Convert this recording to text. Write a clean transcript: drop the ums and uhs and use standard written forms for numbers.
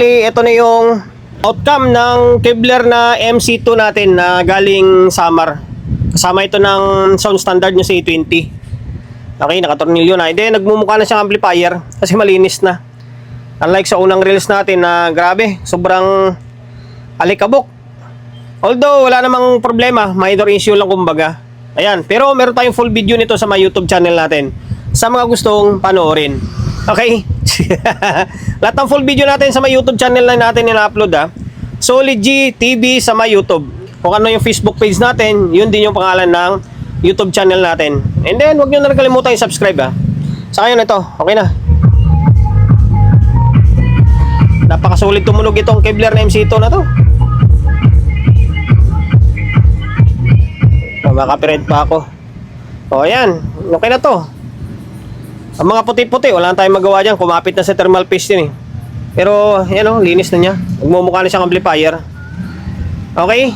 Ito na yung outcome ng Kevlar na MC2 natin na galing Samar. Kasama ito ng sound standard nyo sa A20. Okay, nakatornilyo na. Hindi, nagmumukha na siyang amplifier kasi malinis na. Unlike sa unang reels natin na grabe, sobrang alikabok. Although wala namang problema, minor issue lang kumbaga. Ayan, pero meron tayong full video nito sa my YouTube channel natin sa mga gustong panoorin. Okay? Lahat ng full video natin sa my YouTube channel na natin ina-upload Solid G TV sa my YouTube. Kung ano yung Facebook page natin, yun din yung pangalan ng YouTube channel natin. And then, huwag nyo na kalimutan yung subscribe Sa kayo na ito, okay na. Napakasulit tumunog itong Kevlar na MC2 na to. Makaka-copyright pa ako. O ayan, okay na to. Ang mga puti-puti, wala na tayong magawa dyan. Kumapit na sa thermal paste yun Pero, yan linis na niya. Nagmumukha na siyang amplifier. Okay?